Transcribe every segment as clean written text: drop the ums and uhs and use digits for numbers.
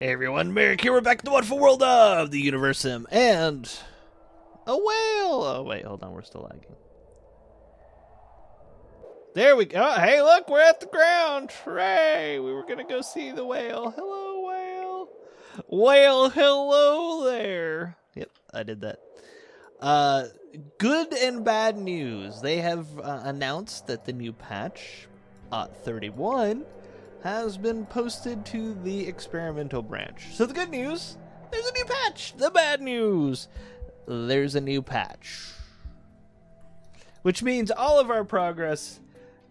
Hey everyone, Merrick here. We're back in the wonderful world of the Universim and a whale. Oh wait, hold on, we're still lagging. There we go. Hey, look, we're at the ground. Hooray! We were gonna go see the whale. Hello, whale. Whale, hello there. Yep, I did that. Uh, Good and bad news. They have announced that the new patch, 31, has been posted to the experimental branch. So the good news, there's a new patch. The bad news, there's a new patch. Which means all of our progress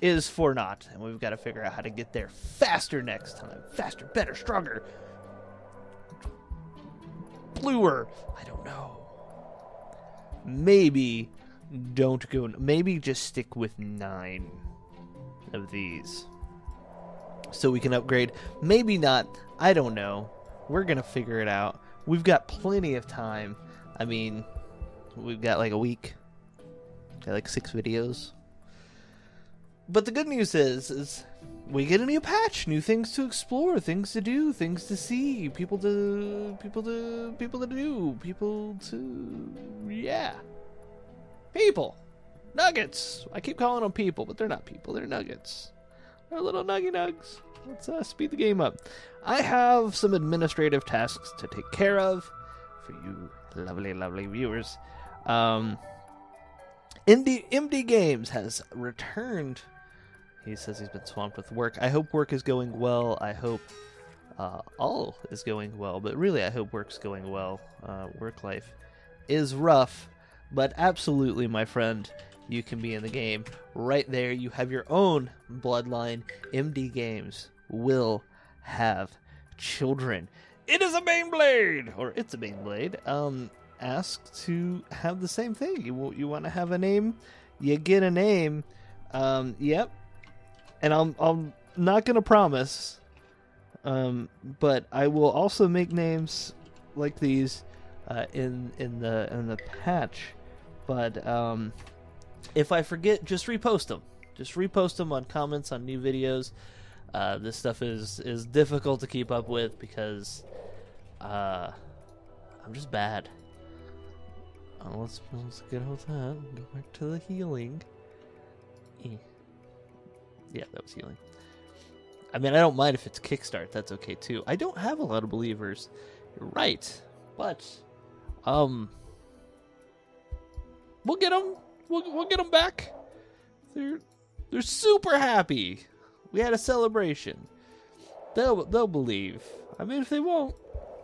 is for naught, and we've got to figure out how to get there faster next time. Faster, better, stronger, bluer. I don't know. Maybe don't go. Maybe just stick with 9 of these, so we can upgrade. Maybe not. I don't know. We're gonna figure it out. We've got plenty of time. I mean, we've got like a week. Got like 6 videos. But the good news is we get a new patch, new things to explore, things to do, things to see, people to yeah. People. Nuggets. I keep calling them people, but they're not people. They're nuggets. They're little nuggy nugs. Let's speed the game up. I have some administrative tasks to take care of for you lovely viewers. MD Games has returned. He says he's been swamped with work. I hope work is going well. I hope all is going well. But really, I hope work's going well. Work life is rough. But absolutely, my friend, you can be in the game. Right there, you have your own bloodline. MD Games will have children. It is a Baneblade! Or it's a Baneblade. Asked to have the same thing. You want to have a name? You get a name. Yep. And I'm not going to promise, but I will also make names like these in the patch. But if I forget, just repost them. Just repost them on comments on new videos. This stuff is difficult to keep up with because I'm just bad. Let's get out of that. Go back to the healing. Yeah, that was healing. I mean, I don't mind if it's kickstart. That's okay too. I don't have a lot of believers. You're right, but we'll get them. We'll get them back. They're super happy. We had a celebration. They'll believe. I mean, if they won't,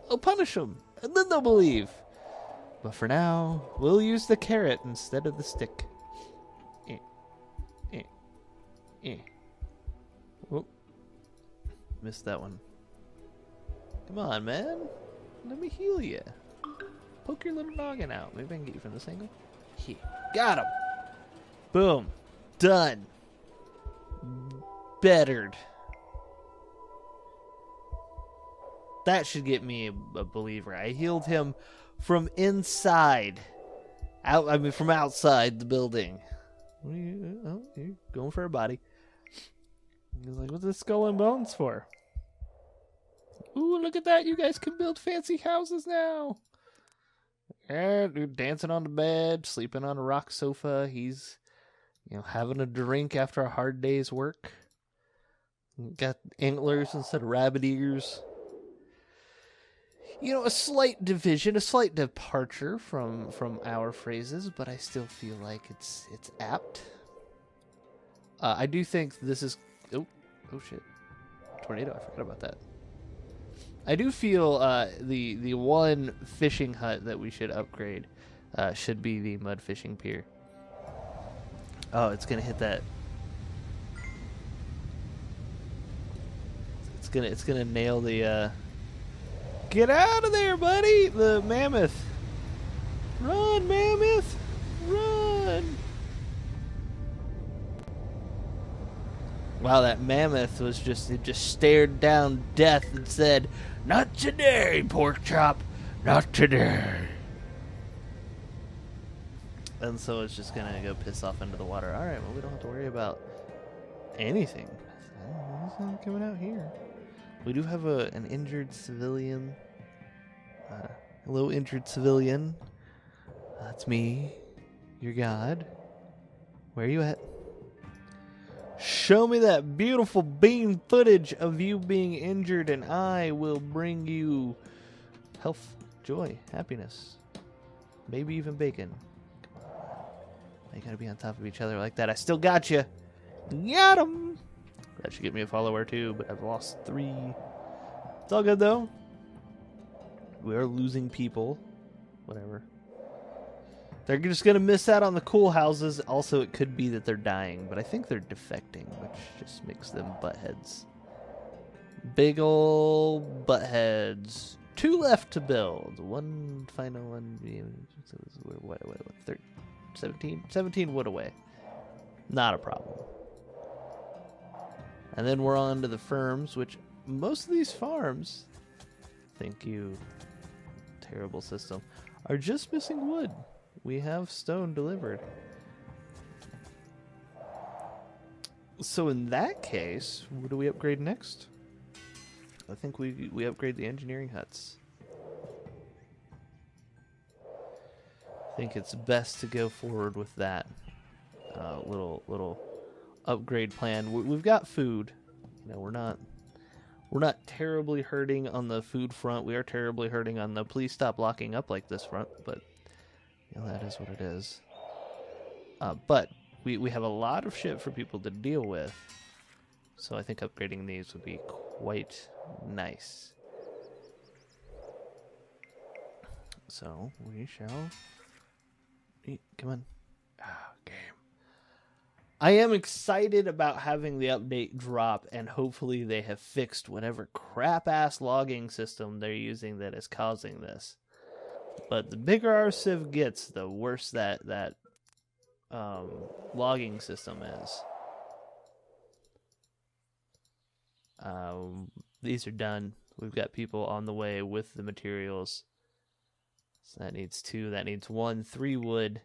I'll punish them, and then they'll believe. But for now, we'll use the carrot instead of the stick. Oh, missed that one. Come on, man. Let me heal you. Poke your little noggin out. Maybe I can get you from this angle. Here. Got him. Boom. Done. Bettered. That should get me a believer. I healed him from inside. From outside the building. You're going for a body. He's like, what's this skull and bones for? Ooh, look at that. You guys can build fancy houses now. Yeah, dude, dancing on the bed, sleeping on a rock sofa. He's, having a drink after a hard day's work. Got antlers instead of rabbit ears. A slight division, a slight departure from our phrases, but I still feel like it's apt. I do think this is... Oh shit. Tornado, I forgot about that. I do feel the one fishing hut that we should upgrade should be the mud fishing pier. Oh, it's gonna hit that. It's gonna nail the Get out of there, buddy! The mammoth. Run, mammoth! Run! Wow, that mammoth was it just stared down death and said, "Not today, pork chop, not today." And so it's just gonna go piss off into the water. All right, well, we don't have to worry about anything. It's not coming out here. We do have an injured civilian. Hello, injured civilian. That's me, your god. Where are you at? Show me that beautiful beam footage of you being injured, and I will bring you health, joy, happiness, maybe even bacon. Come on. You gotta be on top of each other like that. I still got you. Got him. That should get me a follower too, but I've lost 3. It's all good though. We are losing people. Whatever. They're just going to miss out on the cool houses. Also, it could be that they're dying, but I think they're defecting, which just makes them buttheads. Big ol' buttheads. 2 left to build. 1 final one. What, 17? 17 wood away. Not a problem. And then we're on to the firms, which most of these farms, thank you, terrible system, are just missing wood. We have stone delivered. So in that case, what do we upgrade next? I think we upgrade the engineering huts. I think it's best to go forward with that little upgrade plan. We've got food. You know, we're not terribly hurting on the food front. We are terribly hurting on the please stop locking up like this front, but you know, that is what it is. But we have a lot of shit for people to deal with, so I think upgrading these would be quite nice. So we shall... Come on. Game. I am excited about having the update drop, and hopefully they have fixed whatever crap-ass logging system they're using that is causing this. But the bigger our civ gets, the worse that logging system is. These are done. We've got people on the way with the materials. So that needs 2. That needs 1. 3 wood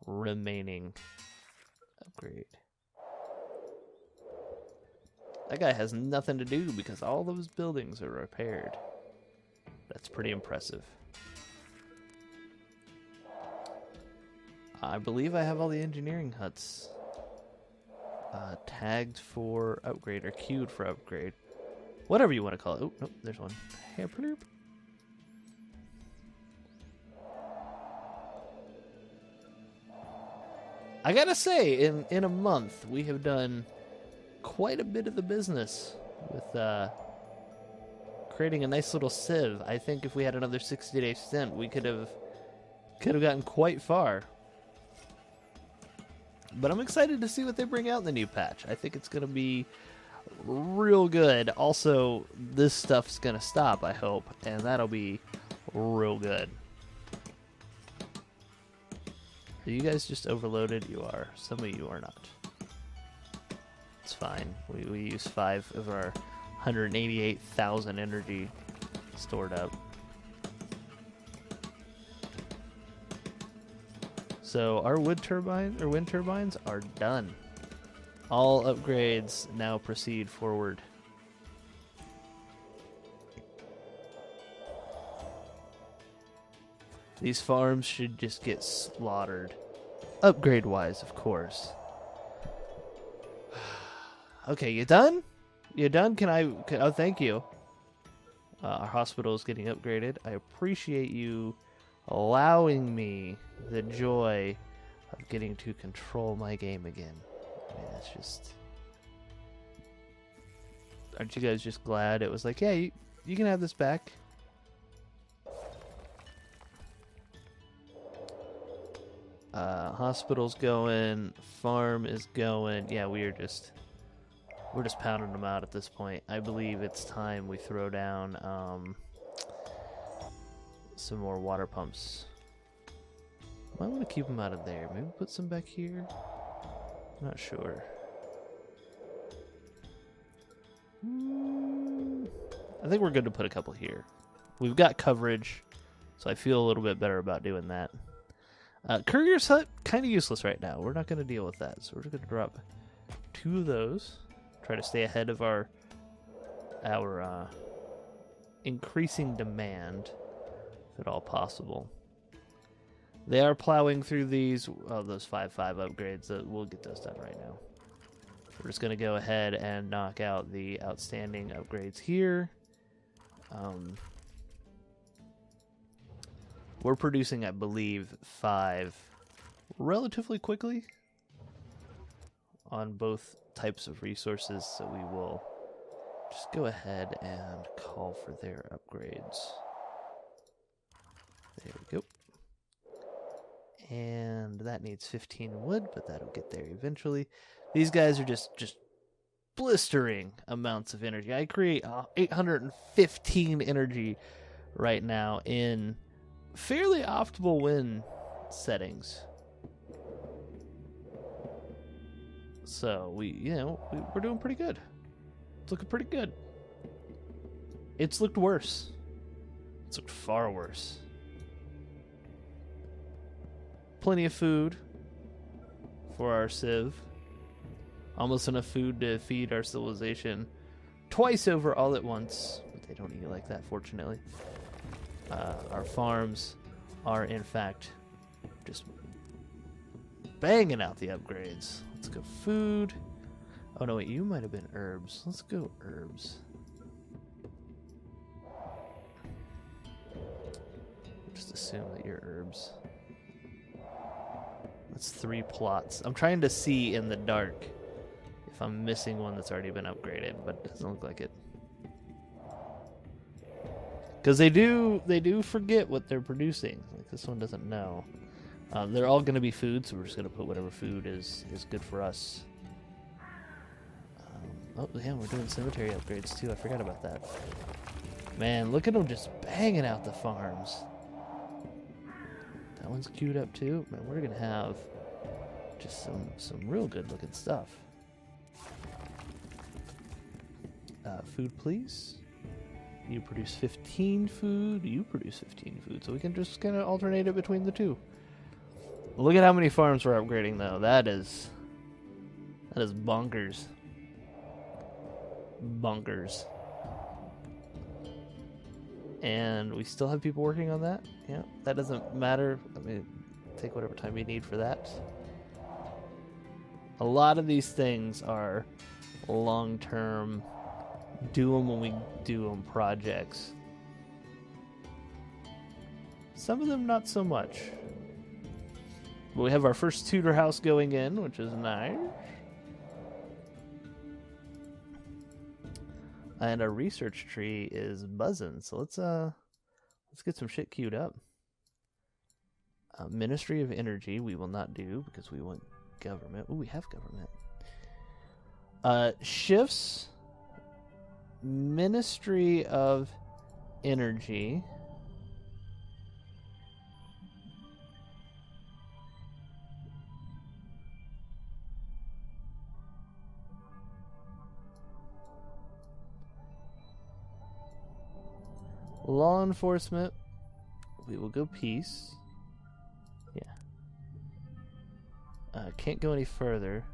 remaining. Upgrade. That guy has nothing to do because all those buildings are repaired. That's pretty impressive. I believe I have all the engineering huts tagged for upgrade or queued for upgrade. Whatever you want to call it. Oh, nope, there's one. Hey, bloop. I gotta say, in a month, we have done quite a bit of the business with creating a nice little civ. I think if we had another 60-day stint, we could have gotten quite far. But I'm excited to see what they bring out in the new patch. I think it's going to be real good. Also, this stuff's going to stop, I hope, and that'll be real good. Are you guys just overloaded? You are. Some of you are not. It's fine. We use 5 of our 188,000 energy stored up. So our wind turbines are done. All upgrades now proceed forward. These farms should just get slaughtered. Upgrade-wise, of course. Okay, you done? You done? Oh, thank you. Our hospital is getting upgraded. I appreciate you allowing me the joy of getting to control my game again. I mean, that's just... Aren't you guys just glad it was like, yeah, you can have this back? Hospital's going, farm is going. Yeah, we're just pounding them out at this point. I believe it's time we throw down some more water pumps. I want to keep them out of there. Maybe put some back here. I'm not sure. I think we're good to put a couple here. We've got coverage, so I feel a little bit better about doing that. Courier's hut, kind of useless right now. We're not going to deal with that, so we're just going to drop 2 of those. Try to stay ahead of our our increasing demand, if at all possible. They are plowing through these, those 5-5 upgrades. We'll get those done right now. We're just going to go ahead and knock out the outstanding upgrades here. We're producing, I believe, 5 relatively quickly on both types of resources, so we will just go ahead and call for their upgrades. There we go. And that needs 15 wood, but that'll get there eventually. These guys are just blistering amounts of energy. I create 815 energy right now in fairly optimal wind settings. So we're doing pretty good. It's looking pretty good. It's looked worse. It's looked far worse. Plenty of food for our civ. Almost enough food to feed our civilization twice over all at once. But they don't eat like that, fortunately. Our farms are, in fact, just banging out the upgrades. Let's go food. Oh, no, wait, you might have been herbs. Let's go herbs. Just assume that you're herbs. That's 3 plots. I'm trying to see in the dark if I'm missing one that's already been upgraded, but it doesn't look like it. Because they do forget what they're producing. Like, this one doesn't know. They're all going to be food, so we're just going to put whatever food is good for us. Oh, yeah, we're doing cemetery upgrades, too. I forgot about that. Man, look at them just banging out the farms. That one's queued up, too. Man, we're going to have just some real good-looking stuff. Food, please. You produce 15 food. You produce 15 food. So we can just kind of alternate it between the two. Look at how many farms we're upgrading, though. That is bonkers. Bonkers. And we still have people working on that. Yeah, that doesn't matter. I mean, take whatever time you need for that. A lot of these things are long-term, do them when we do them projects. Some of them not so much. But we have our first Tudor house going in, which is nice. And our research tree is buzzing, so let's get some shit queued up. Ministry of Energy we will not do because we want government. Ooh, we have government. Shifts. Ministry of Energy. Law enforcement. We will go peace. Yeah. Can't go any further.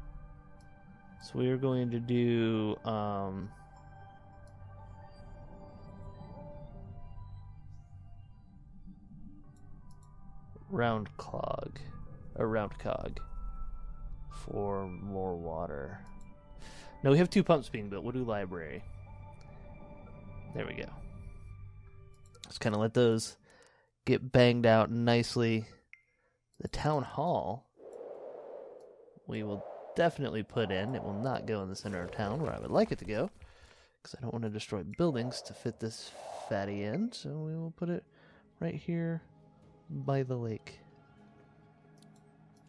So we are going to do round cog for more water. No, we have 2 pumps being built. We'll do library. There we go. Just kind of let those get banged out nicely. The town hall we will definitely put in. It will not go in the center of town where I would like it to go, because I don't want to destroy buildings to fit this fatty in. So we will put it right here by the lake.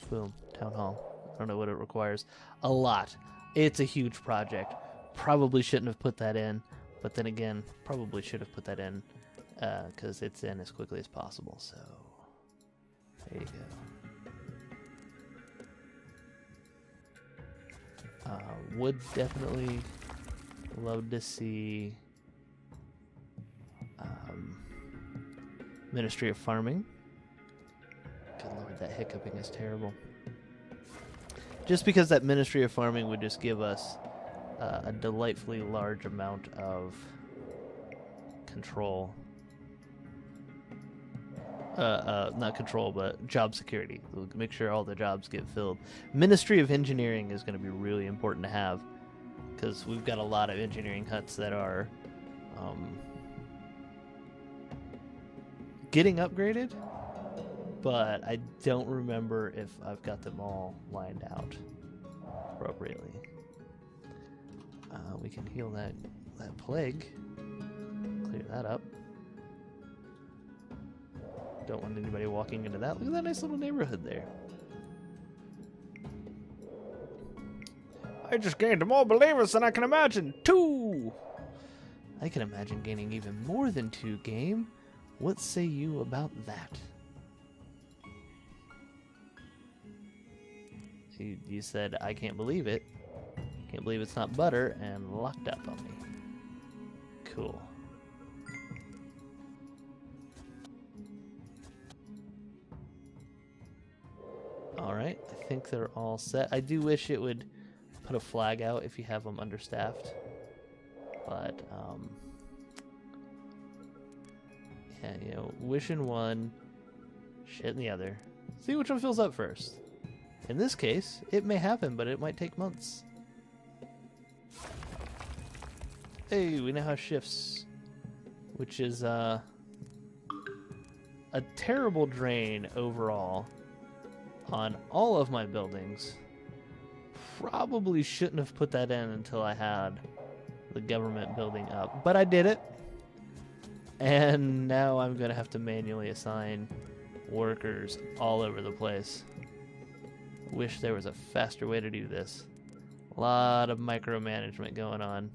Boom. Town hall. I don't know what it requires. A lot. It's a huge project. Probably shouldn't have put that in, but then again, probably should have put that in because it's in as quickly as possible. So there you go. Would definitely love to see Ministry of Farming. Good lord, that hiccuping is terrible. Just because that Ministry of Farming would just give us a delightfully large amount of control. Not control, but job security. We'll make sure all the jobs get filled. Ministry of Engineering is going to be really important to have, because we've got a lot of engineering huts that are getting upgraded, but I don't remember if I've got them all lined out appropriately. We can heal that plague. Clear that up. Don't want anybody walking into that. Look at that nice little neighborhood there. I just gained more believers than I can imagine. 2! I can imagine gaining even more than 2, game. What say you about that? You said, I can't believe it. Can't believe it's not butter, and locked up on me. Cool. Alright, I think they're all set. I do wish it would put a flag out if you have them understaffed. But, yeah, you know, wish in one, shit in the other. See which one fills up first. In this case, it may happen, but it might take months. Hey, we now have shifts, which is a terrible drain overall on all of my buildings. Probably shouldn't have put that in until I had the government building up, but I did it. And now I'm going to have to manually assign workers all over the place. Wish there was a faster way to do this. A lot of micromanagement going on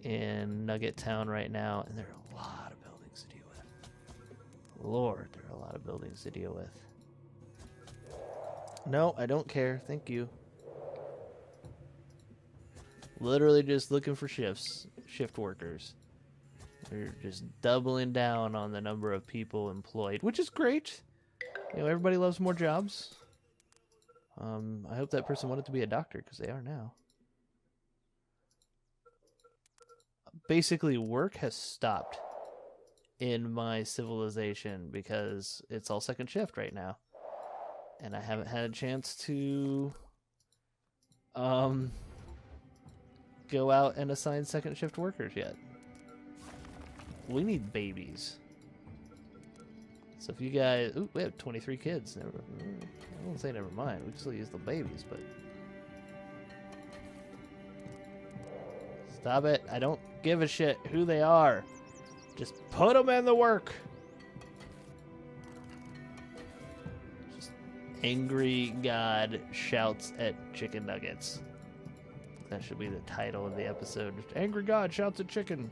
in Nugget Town right now, and there are a lot of buildings to deal with. Lord, there are a lot of buildings to deal with. No, I don't care. Thank you. Literally just looking for shift workers. We're just doubling down on the number of people employed, which is great. You know, everybody loves more jobs. I hope that person wanted to be a doctor, because they are now. Basically, work has stopped in my civilization because it's all second shift right now. And I haven't had a chance to go out and assign second shift workers yet. We need babies. So if you guys... Ooh, we have 23 kids. I won't say never mind. We can still use the babies, but... Stop it. I don't give a shit who they are. Just put them in the work. Just angry God shouts at chicken nuggets. That should be the title of the episode. Just angry God shouts at chicken.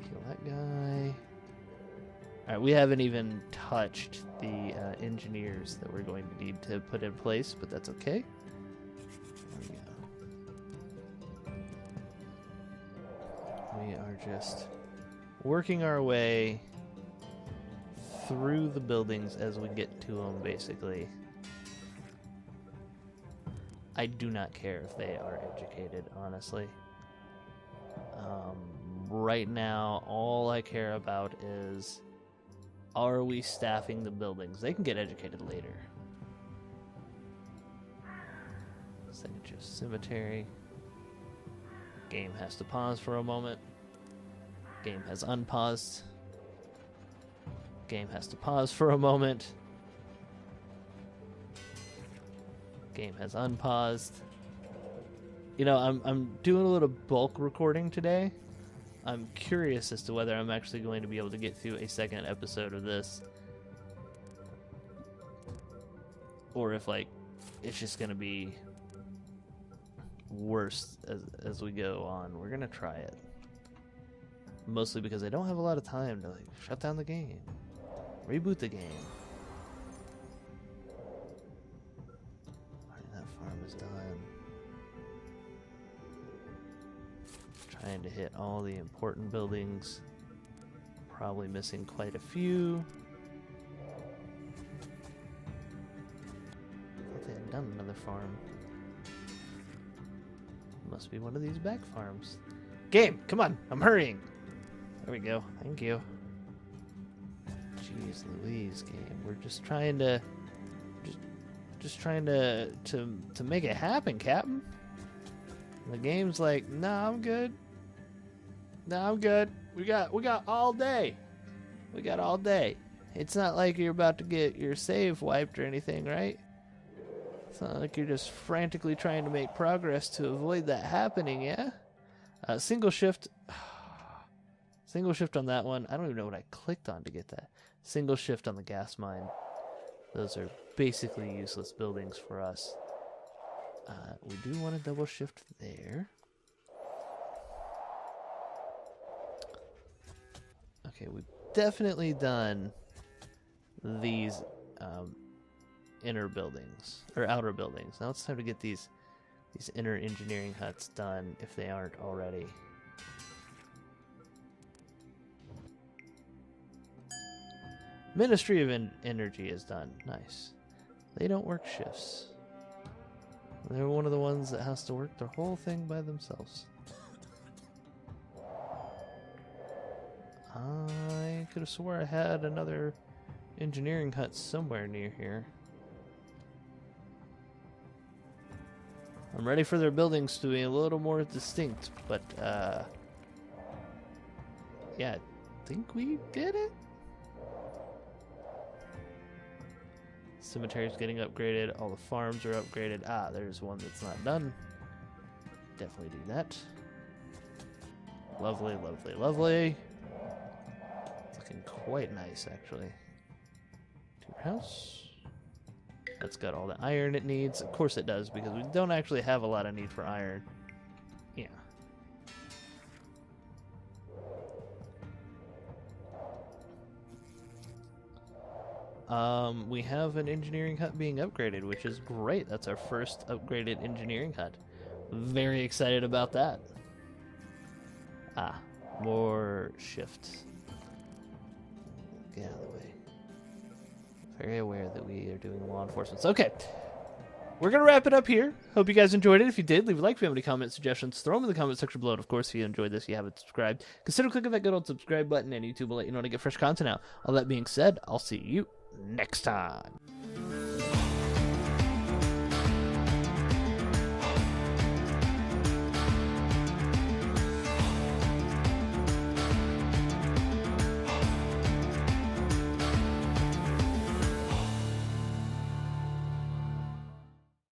Kill that guy. Alright, we haven't even touched the engineers that we're going to need to put in place, but that's okay. There we go. We are just working our way through the buildings as we get to them, basically. I do not care if they are educated, honestly. Right now, all I care about is, are we staffing the buildings? They can get educated later. Second shift cemetery. Game has to pause for a moment. Game has unpaused. Game has to pause for a moment. Game has unpaused. You know, I'm doing a little bulk recording today. I'm curious as to whether I'm actually going to be able to get through a second episode of this, or if like it's just gonna be worse as we go on. We're gonna try it, mostly because I don't have a lot of time to like shut down the game, reboot the game. Alright, that farm is done. Trying to hit all the important buildings. Probably missing quite a few. I thought they had done another farm. Must be one of these back farms. Game, come on, I'm hurrying. There we go. Thank you. Jeez Louise, game. We're just trying to just trying to make it happen, Captain. The game's like, nah, I'm good. Nah, I'm good. We got all day. We got all day. It's not like you're about to get your save wiped or anything, right? It's not like you're just frantically trying to make progress to avoid that happening, yeah? Single shift. Single shift on that one. I don't even know what I clicked on to get that. Single shift on the gas mine. Those are basically useless buildings for us. We do want to double shift there. Okay, we've definitely done these inner buildings, or outer buildings. Now it's time to get these inner engineering huts done if they aren't already. Ministry of Energy is done. Nice. They don't work shifts. They're one of the ones that has to work their whole thing by themselves. I could have swore I had another engineering hut somewhere near here. I'm ready for their buildings to be a little more distinct, but yeah, I think we did it. Cemetery's getting upgraded. All the farms are upgraded. Ah, there's one that's not done. Definitely do that. Lovely, lovely, lovely. Looking quite nice, actually. To your house. That's got all the iron it needs. Of course it does, because we don't actually have a lot of need for iron. Yeah. We have an engineering hut being upgraded, which is great. That's our first upgraded engineering hut. Very excited about that. Ah, more shifts. Get out of the way. Very aware that we are doing law enforcement. So, okay, we're going to wrap it up here. Hope you guys enjoyed it. If you did, leave a like. If you have any comments, suggestions, throw them in the comment section below. And of course, if you enjoyed this, you haven't subscribed, consider clicking that good old subscribe button, and YouTube will let you know when I get fresh content out. All that being said, I'll see you next time.